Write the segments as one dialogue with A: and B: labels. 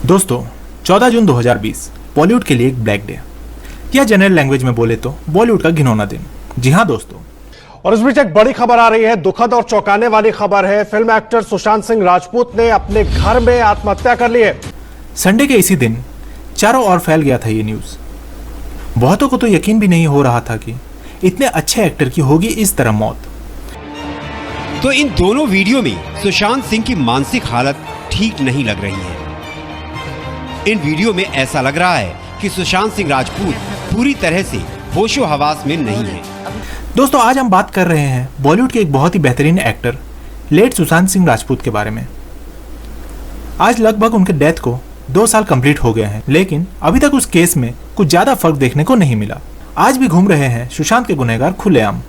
A: दोस्तों 14 जून 2020 बॉलीवुड के लिए एक ब्लैक डे, या जनरल लैंग्वेज में बोले तो बॉलीवुड का घिनौना दिन। जी हां दोस्तों,
B: और इस बीच एक बड़ी खबर आ रही है, दुखद और चौंकाने वाली खबर है। फिल्म एक्टर सुशांत सिंह राजपूत ने अपने घर में आत्महत्या कर ली है।
A: संडे के इसी दिन चारों ओर फैल गया था ये न्यूज। बहुतों को तो यकीन भी नहीं हो रहा था कि इतने अच्छे एक्टर की होगी इस तरह मौत।
C: तो इन दोनों वीडियो में सुशांत सिंह की मानसिक हालत ठीक नहीं लग रही है। इन वीडियो में ऐसा लग रहा है कि सुशांत सिंह राजपूत पूरी तरह से होशो हवास में नहीं है।
A: दोस्तों आज हम बात कर रहे हैं बॉलीवुड के एक बहुत ही बेहतरीन एक्टर लेट सुशांत सिंह राजपूत के बारे में। आज लगभग उनके डेथ को 2 साल कंप्लीट हो गए हैं, लेकिन अभी तक उस केस में कुछ ज्यादा फर्क देखने को नहीं मिला। आज भी घूम रहे हैं सुशांत के गुनहगार खुलेआम।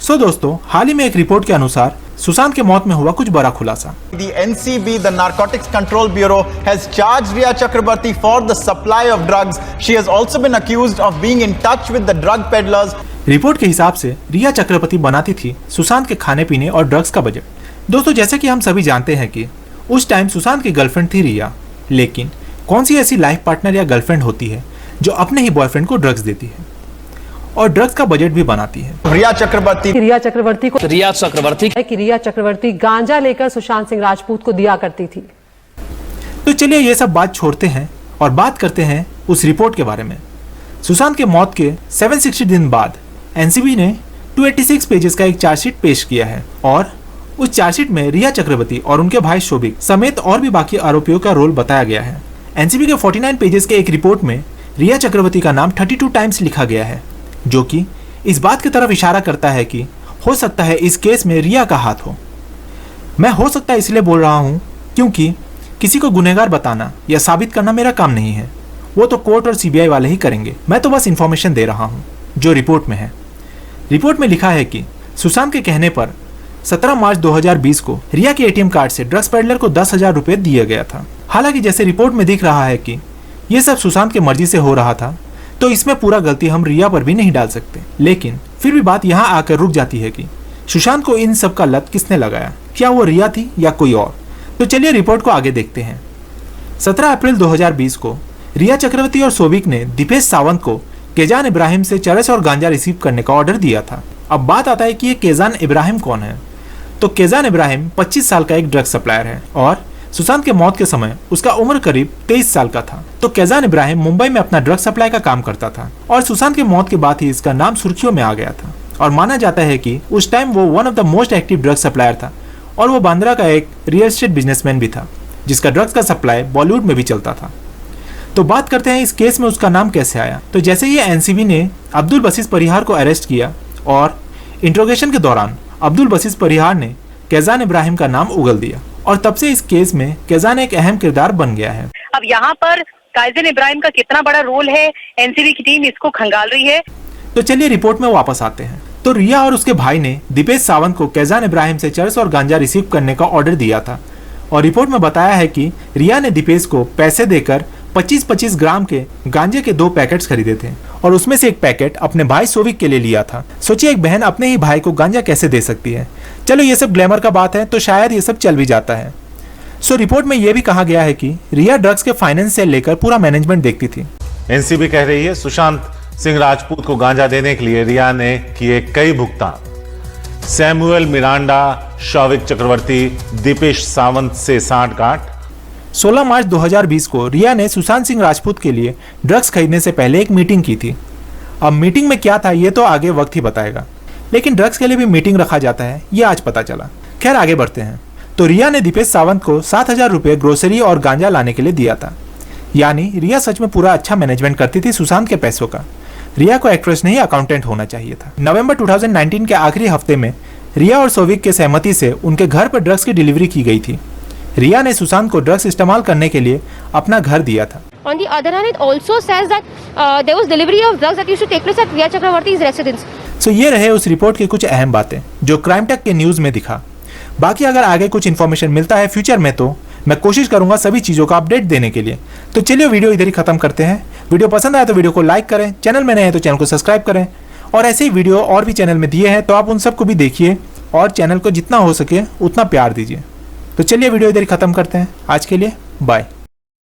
A: सो दोस्तों, हाल ही में एक रिपोर्ट के अनुसार सुशांत के मौत में हुआ कुछ बड़ा खुलासा।
D: The NCB, the Narcotics Control Bureau, has charged Rhea Chakrabarti for the supply of drugs. She has also been accused of being in touch with the drug peddlers.
A: Report के हिसाब से रिया चक्रवर्ती बनाती थी सुशांत के खाने पीने और ड्रग्स का बजट। दोस्तों जैसे कि हम सभी जानते हैं कि उस टाइम सुशांत की गर्लफ्रेंड थी रिया, लेकिन कौन सी ऐसी लाइफ पार्टनर या गर्लफ्रेंड होती है जो अपने ही बॉयफ्रेंड को ड्रग्स देती है और ड्रग्स का बजट भी बनाती है।
D: रिया चक्रवर्ती
E: गांजा लेकर सुशांत सिंह राजपूत को दिया करती थी।
A: तो चलिए ये सब बात छोड़ते हैं और बात करते हैं उस रिपोर्ट के बारे में। सुशांत के मौत के 760 दिन बाद एनसीबी ने 286 पेजेस का एक चार्जशीट पेश किया है और उस चार्जशीट में रिया चक्रवर्ती और उनके भाई शोभिक समेत और भी बाकी आरोपियों का रोल बताया गया है। एनसीबी के 49 पेजेस के एक रिपोर्ट में रिया चक्रवर्ती का नाम 32 टाइम्स लिखा गया है, जो कि इस बात की तरफ इशारा करता है कि हो सकता है इस केस में रिया का हाथ हो। मैं हो सकता है इसलिए बोल रहा हूं क्योंकि किसी को गुनहगार बताना या साबित करना मेरा काम नहीं है, वो तो कोर्ट और सीबीआई वाले ही करेंगे। मैं तो बस इंफॉर्मेशन दे रहा हूं जो रिपोर्ट में है। रिपोर्ट में लिखा है कि सुशांत के कहने पर 17 मार्च 2020 को रिया के एटीएम कार्ड से ड्रग्स पेडलर को 10,000 रुपए दिया गया था। हालांकि जैसे रिपोर्ट में दिख रहा है कि यह सब सुशांत की मर्जी से हो रहा था, तो इसमें पूरा गलती हम रिया पर भी नहीं डाल सकते। लेकिन फिर भी बात यहाँ आकर रुक जाती है कि सुशांत को इन सब का लत किसने लगाया, क्या वो रिया थी या कोई और। तो चलिए रिपोर्ट को आगे देखते हैं। 17 अप्रैल 2020 को रिया चक्रवर्ती और शोभिक ने दीपेश सावंत को केजान इब्राहिम से चरस और गांजा रिसीव करने का ऑर्डर दिया था। अब बात आता है कि ये केजान इब्राहिम कौन है। तो केजान इब्राहिम 25 साल का एक ड्रग सप्लायर है और सुशांत के मौत के समय उसका उम्र करीब 23 साल का था। तो केजान इब्राहिम मुंबई में अपना ड्रग सप्लाई का काम करता था और सुशांत के मौत के बाद ही इसका नाम सुर्खियों में आ गया था। और माना जाता है कि उस टाइम वो one of the most active drug supplier था और वो बांद्रा का एक रियल एस्टेट बिजनेसमैन भी था, जिसका ड्रग्स का सप्लाई बॉलीवुड में भी चलता था। तो बात करते हैं इस केस में उसका नाम कैसे आया। तो जैसे ही एनसीबी ने अब्दुल बसीस परिहार को अरेस्ट किया और इंट्रोगेशन के दौरान अब्दुल बसीस परिहार ने केजान इब्राहिम का नाम उगल दिया और तब से इस केस में केजान एक अहम किरदार बन गया है।
F: अब यहाँ पर केजान इब्राहिम का कितना बड़ा रोल है, एनसीबी की टीम इसको खंगाल रही है।
A: तो चलिए रिपोर्ट में वापस आते हैं। तो रिया और उसके भाई ने दीपेश सावंत को केजान इब्राहिम से चरस और गांजा रिसीव करने का ऑर्डर दिया था और रिपोर्ट में बताया है कि रिया ने दीपेश को पैसे देकर 25-25 ग्राम के गांजे के 2 पैकेट्स खरीदे थे और उसमें से एक पैकेट अपने भाई शोभिक के लिए लिया था। सोचिए एक बहन अपने ही भाई को गांजा कैसे दे सकती है। चलो ये सब ग्लैमर का बात है, तो शायद ये सब चल भी जाता है। सो रिपोर्ट में यह भी कहा गया है कि रिया ड्रग्स के फाइनेंस से लेकर पूरा मैनेजमेंट देखती थी।
G: एनसीबी कह रही है सुशांत सिंह राजपूत को गांजा देने के लिए रिया ने किए कई भुगतान। सैमुअल मिरांडा, शौविक चक्रवर्ती, दीपेश सावंत से सांठ-गांठ।
A: 16 मार्च 2020 को रिया ने सुशांत सिंह राजपूत के लिए ड्रग्स खरीदने से पहले एक मीटिंग की थी। अब मीटिंग में क्या था ये तो आगे वक्त ही बताएगा, लेकिन ड्रग्स के लिए भी मीटिंग रखा जाता है ये आज पता चला। खैर आगे बढ़ते हैं। तो रिया ने दीपेश सावंत को 7,000 रुपये ग्रोसरी और गांजा लाने के लिए दिया था। यानी रिया सच में पूरा अच्छा मैनेजमेंट करती थी सुशांत के पैसों का। रिया को एक्ट्रेस नहीं अकाउंटेंट होना चाहिए था। नवंबर 2019 के आखिरी हफ्ते में रिया और शोभिक के सहमति से उनके घर पर ड्रग्स की डिलीवरी की गई थी। रिया ने सुशांत को ड्रग्स इस्तेमाल करने के लिए अपना घर दिया था।
H: On the other hand, it also says that there was delivery of drugs that used to take place at Riya Chakrabarti's residence.
A: So ये रहे उस रिपोर्ट की कुछ अहम बातें जो क्राइम टेक के न्यूज में दिखा। बाकी अगर आगे कुछ इन्फॉर्मेशन मिलता है फ्यूचर में तो मैं कोशिश करूंगा सभी चीजों का अपडेट देने के लिए। तो चलिए वीडियो इधर ही खत्म करते हैं। वीडियो पसंद आया तो वीडियो को लाइक करें, चैनल में नए हैं तो चैनल को सब्सक्राइब करें और ऐसे ही वीडियो और भी चैनल में दिए हैं तो आप उन सबको भी देखिए और चैनल को जितना हो सके उतना प्यार दीजिए। तो चलिए वीडियो इधर ही खत्म करते हैं। आज के लिए बाय।